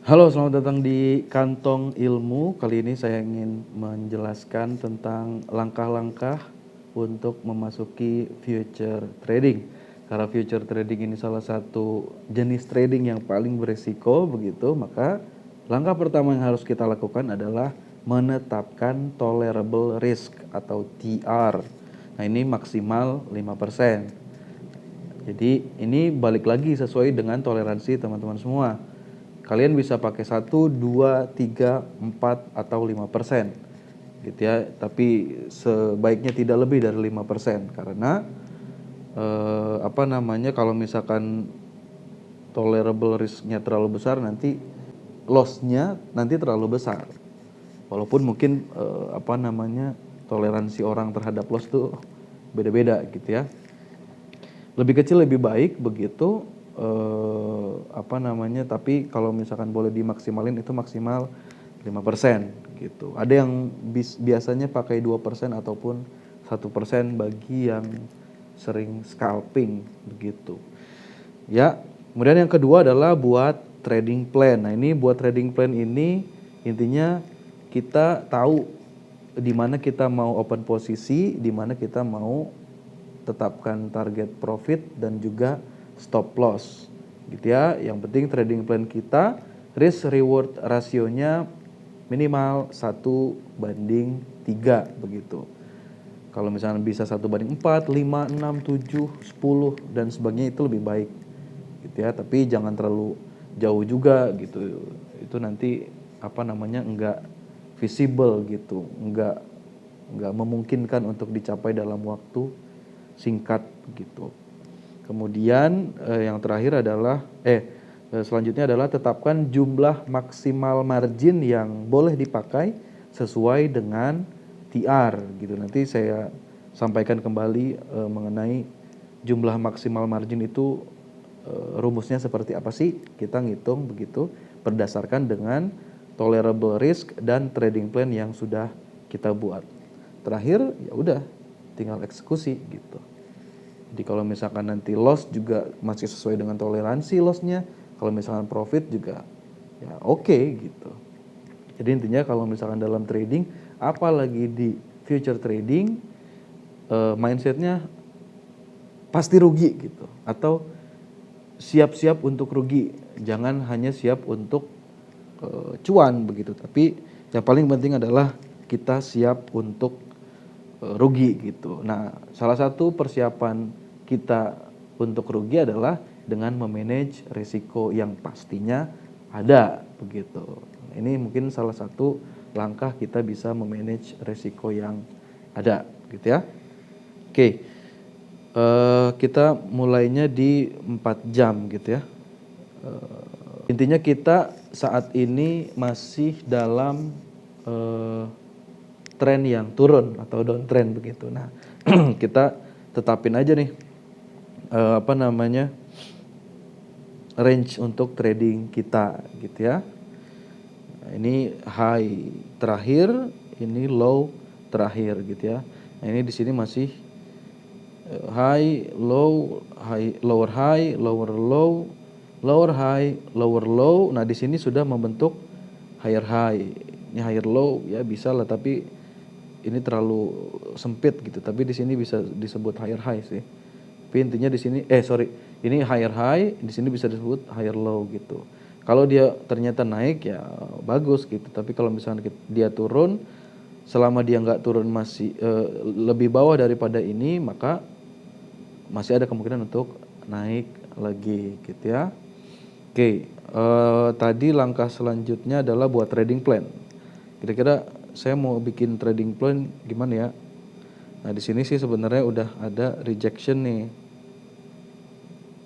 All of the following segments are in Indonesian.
Halo, selamat datang di Kantong Ilmu. Kali ini saya ingin menjelaskan tentang langkah-langkah untuk memasuki future trading. Karena future trading ini salah satu jenis trading yang paling beresiko begitu, maka langkah pertama yang harus kita lakukan adalah menetapkan tolerable risk atau TR. Nah, ini maksimal 5%. Jadi ini balik lagi sesuai dengan toleransi teman-teman semua. Kalian bisa pakai 1, 2, 3, 4, atau 5%. Gitu ya. Tapi sebaiknya tidak lebih dari 5% karena kalau misalkan tolerable risk-nya terlalu besar, nanti loss-nya nanti terlalu besar. Walaupun mungkin toleransi orang terhadap loss tuh beda-beda gitu ya. Lebih kecil lebih baik begitu, tapi kalau misalkan boleh dimaksimalin itu maksimal 5% gitu. Ada yang biasanya pakai 2% ataupun 1% bagi yang sering scalping begitu. Ya, kemudian yang kedua adalah buat trading plan. Nah, ini buat trading plan ini intinya kita tahu di mana kita mau open posisi, di mana kita mau tetapkan target profit dan juga stop loss gitu ya. Yang penting trading plan kita risk reward rasionya minimal 1:3 begitu. Kalau misalnya bisa 1:4, 5, 6, 7, 10 dan sebagainya itu lebih baik gitu ya. Tapi jangan terlalu jauh juga gitu. Itu nanti enggak visible gitu, enggak memungkinkan untuk dicapai dalam waktu singkat gitu. Kemudian yang terakhir adalah selanjutnya adalah tetapkan jumlah maksimal margin yang boleh dipakai sesuai dengan TR gitu. Nanti saya sampaikan kembali mengenai jumlah maksimal margin itu rumusnya seperti apa sih. Kita ngitung begitu berdasarkan dengan tolerable risk dan trading plan yang sudah kita buat. Terakhir ya udah tinggal eksekusi gitu. Jadi kalau misalkan nanti loss juga masih sesuai dengan toleransi lossnya, kalau misalkan profit juga ya oke gitu. Jadi intinya kalau misalkan dalam trading, apalagi di future trading, mindsetnya pasti rugi gitu, atau siap-siap untuk rugi, jangan hanya siap untuk cuan begitu, tapi yang paling penting adalah kita siap untuk rugi gitu. Nah, salah satu persiapan kita untuk rugi adalah dengan memanage risiko yang pastinya ada begitu. Ini mungkin salah satu langkah kita bisa memanage risiko yang ada gitu ya. Oke, kita mulainya di 4 jam gitu ya. Intinya kita saat ini masih dalam tren yang turun atau downtrend begitu. Nah, kita tetapin aja nih range untuk trading kita gitu ya. Nah, ini high terakhir, ini low terakhir gitu ya. Nah, ini di sini masih high, low, high, lower high, lower low, lower high, lower low. Nah, di sini sudah membentuk higher high. Ini higher low ya bisa lah, tapi ini terlalu sempit gitu. Tapi di sini bisa disebut higher high sih. Tapi intinya di sini ini higher high, di sini bisa disebut higher low gitu. Kalau dia ternyata naik ya bagus gitu. Tapi kalau misalnya dia turun, selama dia nggak turun masih lebih bawah daripada ini, maka masih ada kemungkinan untuk naik lagi gitu ya. Oke, tadi langkah selanjutnya adalah buat trading plan. Kira-kira saya mau bikin trading plan gimana ya? Nah, di sini sih sebenarnya udah ada rejection nih.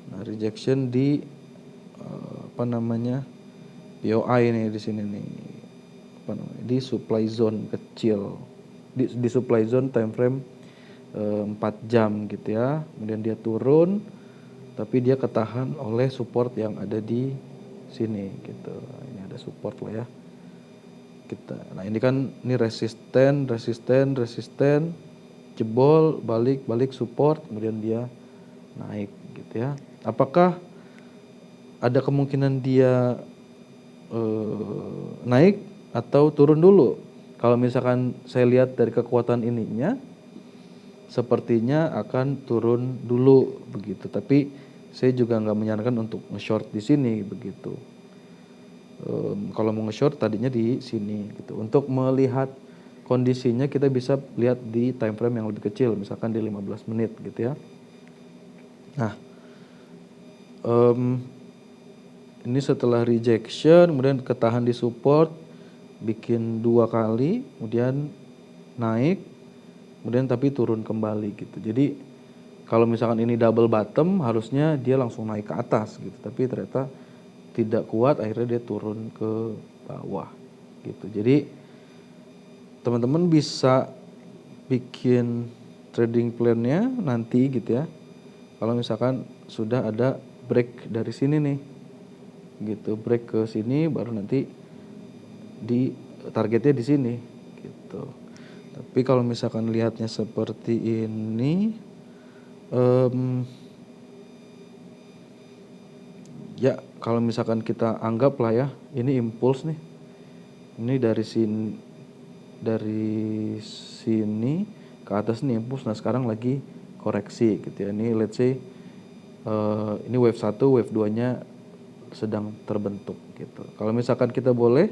Nah, rejection di POI nih di sini nih. Di supply zone kecil. Di supply zone time frame 4 jam gitu ya. Kemudian dia turun tapi dia ketahan oleh support yang ada di sini gitu. Ini ada support lah ya. Nah, ini kan ini resisten, jebol, balik support, kemudian dia naik gitu ya. Apakah ada kemungkinan dia naik atau turun dulu. Kalau misalkan saya lihat dari kekuatan ininya, sepertinya akan turun dulu begitu. Tapi saya juga nggak menyarankan untuk nge-short di sini begitu. Kalau mau nge-short tadinya di sini gitu. Untuk melihat kondisinya kita bisa lihat di time frame yang lebih kecil, misalkan di 15 menit gitu ya. Nah, ini setelah rejection, kemudian ketahan di support, bikin 2 kali, kemudian naik, kemudian tapi turun kembali gitu. Jadi kalau misalkan ini double bottom, harusnya dia langsung naik ke atas gitu. Tapi ternyata tidak kuat, akhirnya dia turun ke bawah gitu. Jadi teman-teman bisa bikin trading plan-nya nanti gitu ya. Kalau misalkan sudah ada break dari sini nih, gitu, break ke sini baru nanti di targetnya di sini, gitu. Tapi kalau misalkan lihatnya seperti ini, ya kalau misalkan kita anggap lah ya, ini impuls nih, ini dari sini ke atas nih impuls. Nah sekarang lagi koreksi gitu ya. Ini let's say ini wave 1, wave 2 nya sedang terbentuk gitu. Kalau misalkan kita boleh,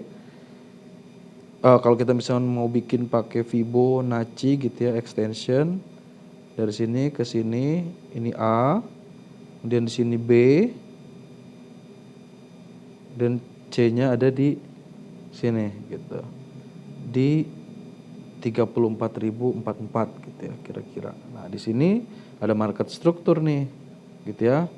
kalau kita misalkan mau bikin pakai Fibonacci gitu ya, extension dari sini ke sini, ini A, kemudian di sini B, dan C-nya ada di sini gitu, di 34.044 gitu ya kira-kira. Nah di sini ada market struktur nih, gitu ya.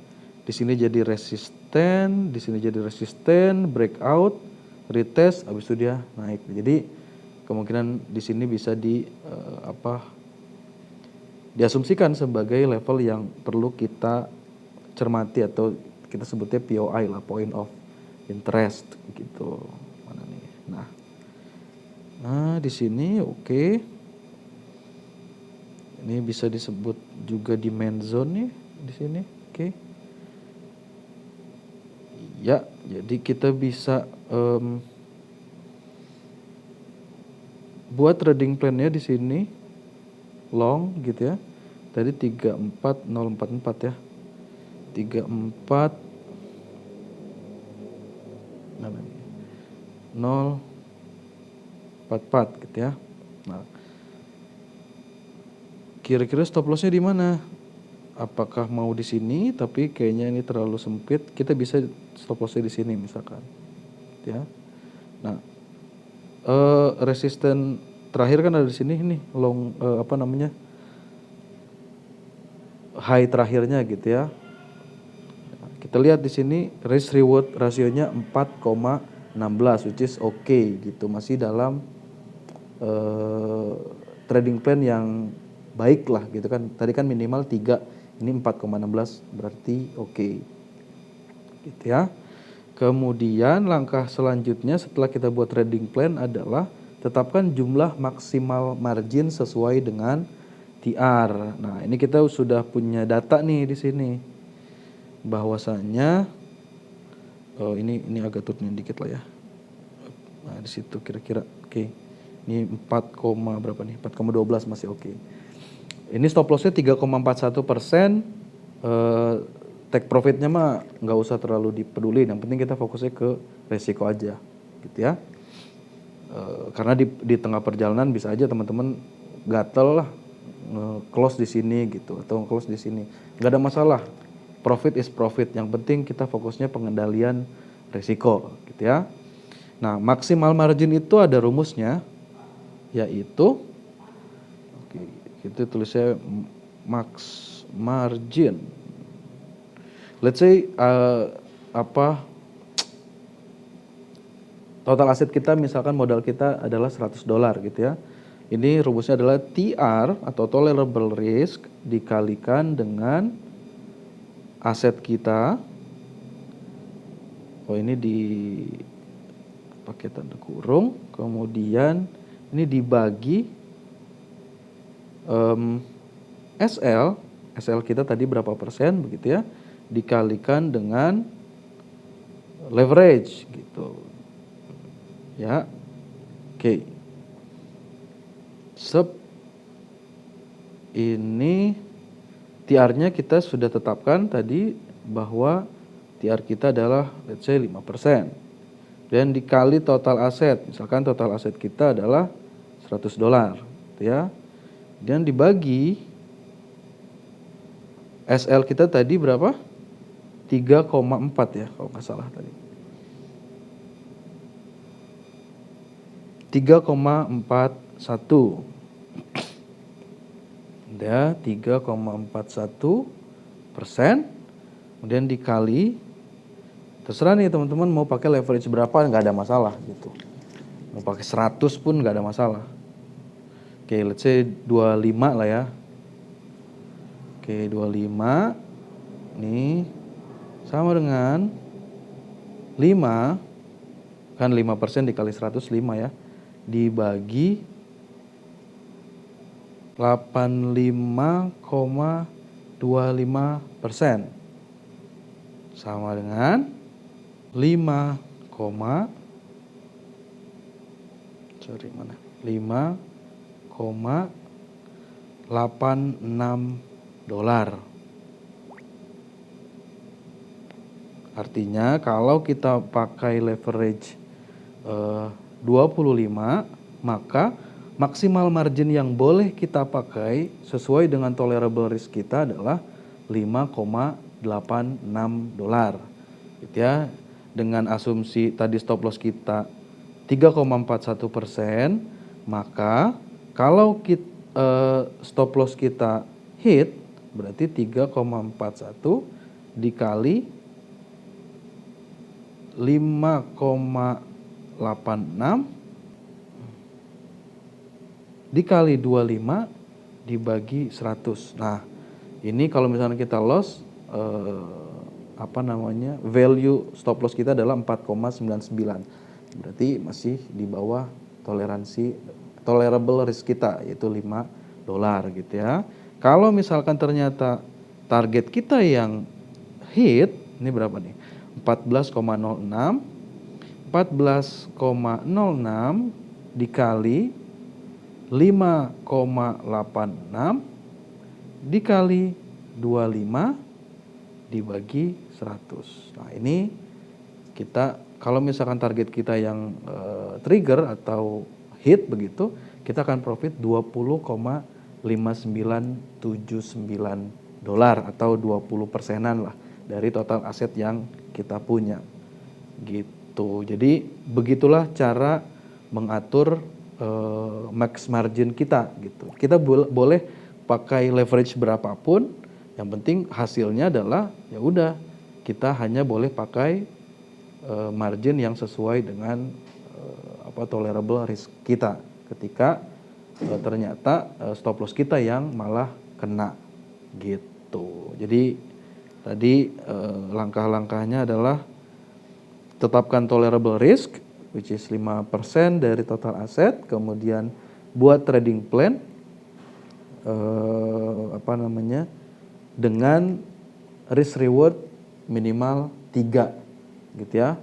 Di sini jadi resisten, di sini jadi resisten, breakout, retest, habis itu dia naik. Jadi kemungkinan di sini bisa diasumsikan sebagai level yang perlu kita cermati atau kita sebutnya POI lah, point of interest gitu. Mana nih? Nah di sini oke. Ini bisa disebut juga demand zone nih di sini, oke. Ya, jadi kita bisa buat trading plan-nya di sini long gitu ya. Tadi 34044 ya. 34 044 gitu ya. Nah, kira-kira stop loss-nya di mana? Apakah mau di sini tapi kayaknya ini terlalu sempit, kita bisa stop loss-nya di sini misalkan. Ya. Nah, resisten terakhir kan ada di sini nih, long high terakhirnya gitu ya. Kita lihat di sini risk reward rasionya 4,16 which is okay gitu, masih dalam trading plan yang baik lah gitu kan. Tadi kan minimal 3, ini 4,16 berarti oke. Gitu ya. Kemudian langkah selanjutnya setelah kita buat trading plan adalah tetapkan jumlah maksimal margin sesuai dengan TR. Nah, ini kita sudah punya data nih di sini. Bahwasanya ini agak turunin dikit lah ya. Nah, di situ kira-kira oke. Ini 4, berapa nih? 4,12 masih oke. Ini stop lossnya 3,41%. Take profitnya mah nggak usah terlalu dipeduli. Yang penting kita fokusnya ke resiko aja, gitu ya. Karena di tengah perjalanan bisa aja teman-teman gatel lah, close di sini gitu atau close di sini. Nggak ada masalah. Profit is profit. Yang penting kita fokusnya pengendalian resiko, gitu ya. Nah, maksimal margin itu ada rumusnya, yaitu itu tulisnya max margin. Let's say total aset kita misalkan modal kita adalah $100 gitu ya. Ini rumusnya adalah TR atau tolerable risk dikalikan dengan aset kita. Oh, ini pakai tanda kurung, kemudian ini dibagi SL kita tadi berapa persen begitu ya, dikalikan dengan leverage gitu. ya. Oke. Sep. Ini TR-nya kita sudah tetapkan tadi bahwa TR kita adalah let's say 5%. Dan dikali total aset, misalkan total aset kita adalah $100, ya. Dan dibagi SL kita tadi berapa? 3,4 ya kalau nggak salah tadi. 3,41. Ya, 3,41%. Kemudian dikali, terserah nih teman-teman mau pakai leverage berapa, nggak ada masalah gitu. Mau pakai 100 pun nggak ada masalah. Oke, let's say 25 lah ya. Oke, 25 nih sama dengan 5, kan 5% dikali 105 ya, dibagi 85,25% sama dengan 5,86 dolar. Artinya kalau kita pakai leverage 25, maka maksimal margin yang boleh kita pakai sesuai dengan tolerable risk kita adalah 5,86 dolar. Gitu ya. Dengan asumsi tadi stop loss kita 3,41%, maka kalau stop loss kita hit berarti 3,41 dikali 5,86 dikali 25 dibagi 100. Nah, ini kalau misalnya kita loss value stop loss kita adalah 4,99. Berarti masih di bawah tolerable risk kita yaitu 5 dolar gitu ya. Kalau misalkan ternyata target kita yang hit, ini berapa nih? 14,06 dikali 5,86 dikali 25 dibagi 100. Nah, ini kita kalau misalkan target kita yang trigger atau hit begitu, kita akan profit 20,5979 dolar atau 20%-an lah dari total aset yang kita punya. Gitu. Jadi begitulah cara mengatur max margin kita gitu. Kita boleh pakai leverage berapapun, yang penting hasilnya adalah ya udah kita hanya boleh pakai margin yang sesuai dengan tolerable risk kita ketika ternyata stop loss kita yang malah kena gitu. Jadi tadi langkah-langkahnya adalah tetapkan tolerable risk which is 5% dari total aset, kemudian buat trading plan dengan risk reward minimal 3 gitu ya.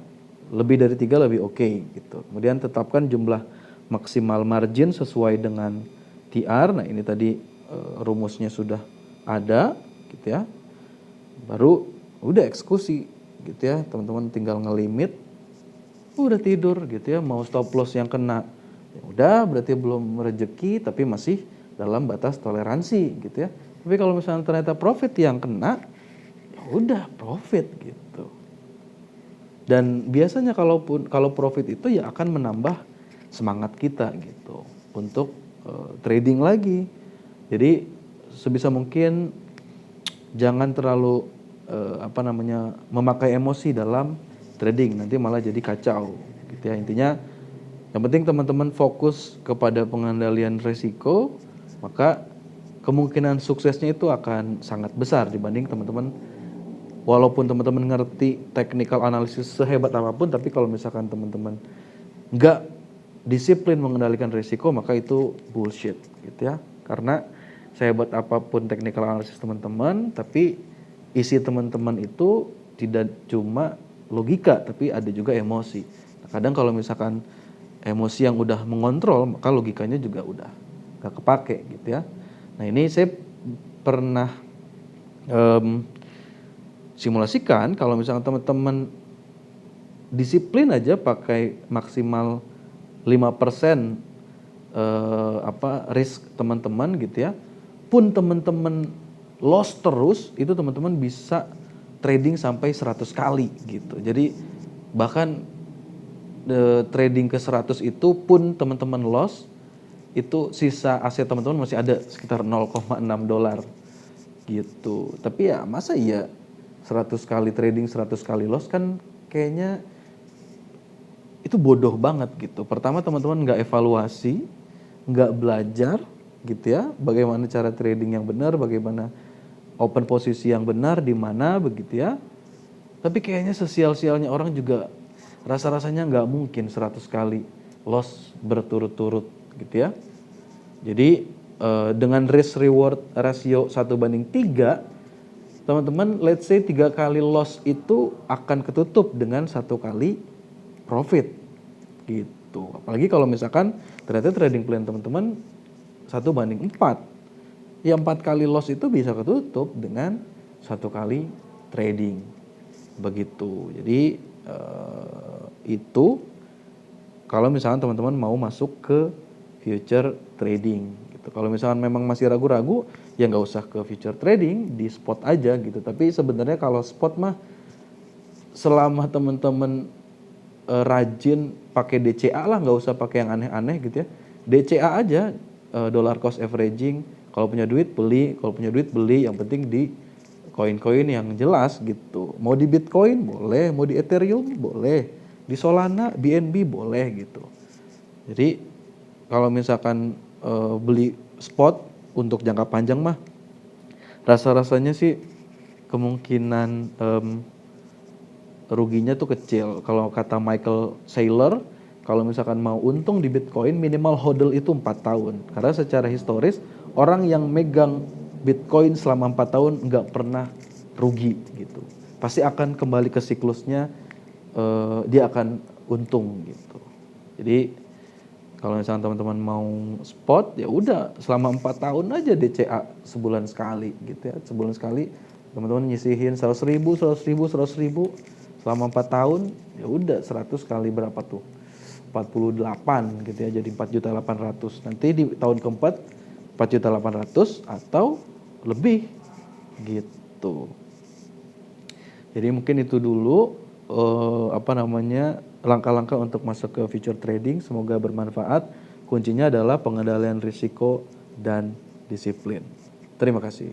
Lebih dari 3 lebih oke gitu. Kemudian tetapkan jumlah maksimal margin sesuai dengan TR. Nah, ini tadi rumusnya sudah ada gitu ya. Baru udah eksekusi gitu ya. Teman-teman tinggal ngelimit, udah tidur gitu ya. Mau stop loss yang kena, ya udah berarti belum rezeki tapi masih dalam batas toleransi gitu ya. Tapi kalau misalnya ternyata profit yang kena, ya udah profit gitu. Dan biasanya kalau profit itu ya akan menambah semangat kita gitu untuk trading lagi. Jadi sebisa mungkin jangan terlalu memakai emosi dalam trading, nanti malah jadi kacau gitu ya. Intinya yang penting teman-teman fokus kepada pengendalian risiko, maka kemungkinan suksesnya itu akan sangat besar dibanding teman-teman walaupun teman-teman ngerti technical analysis sehebat apapun, tapi kalau misalkan teman-teman nggak disiplin mengendalikan risiko, maka itu bullshit gitu ya. Karena sehebat apapun technical analysis teman-teman, tapi isi teman-teman itu tidak cuma logika, tapi ada juga emosi. Nah, kadang kalau misalkan emosi yang udah mengontrol, maka logikanya juga udah gak kepake gitu ya. Nah ini saya pernah simulasikan kalau misalnya teman-teman disiplin aja pakai maksimal 5% risk teman-teman gitu ya. Pun teman-teman loss terus, itu teman-teman bisa trading sampai 100 kali gitu. Jadi bahkan trading ke 100 itu pun teman-teman loss, itu sisa aset teman-teman masih ada sekitar $0,6 gitu. Tapi ya masa iya 100 kali trading 100 kali loss, kan kayaknya itu bodoh banget gitu. Pertama teman-teman nggak evaluasi, nggak belajar gitu ya, bagaimana cara trading yang benar, bagaimana open posisi yang benar di mana begitu ya. Tapi kayaknya sesial-sialnya orang juga rasa-rasanya nggak mungkin 100 kali loss berturut-turut gitu ya. Jadi dengan risk reward ratio 1:3, teman-teman let's say 3 kali loss itu akan ketutup dengan 1 kali profit gitu. Apalagi kalau misalkan ternyata trading plan teman-teman 1:4, ya 4 kali loss itu bisa ketutup dengan 1 kali trading begitu. Jadi itu kalau misalkan teman-teman mau masuk ke future trading gitu. Kalau misalkan memang masih ragu-ragu, ya nggak usah ke future trading, di spot aja gitu. Tapi sebenarnya kalau spot mah selama teman-teman rajin pakai DCA lah, nggak usah pakai yang aneh-aneh gitu ya. DCA aja, dollar cost averaging. Kalau punya duit beli, kalau punya duit beli. Yang penting di koin-koin yang jelas gitu. Mau di Bitcoin boleh, mau di Ethereum boleh, di Solana, BNB boleh gitu. Jadi kalau misalkan beli spot untuk jangka panjang mah rasa-rasanya sih kemungkinan ruginya tuh kecil. Kalau kata Michael Saylor, kalau misalkan mau untung di Bitcoin minimal hodl itu 4 tahun. Karena secara historis orang yang megang Bitcoin selama 4 tahun nggak pernah rugi gitu. Pasti akan kembali ke siklusnya, dia akan untung gitu. Jadi kalau misalnya teman-teman mau spot, ya udah selama 4 tahun aja DCA sebulan sekali gitu ya. Sebulan sekali teman-teman nyisihin 100.000, 100.000, 100.000 selama 4 tahun, ya udah 100 kali berapa tuh? 48 gitu ya, jadi 4.800.000. Nanti di tahun keempat 4.800.000 atau lebih gitu. Jadi mungkin itu dulu langkah-langkah untuk masuk ke future trading. Semoga bermanfaat. Kuncinya adalah pengendalian risiko dan disiplin. Terima kasih.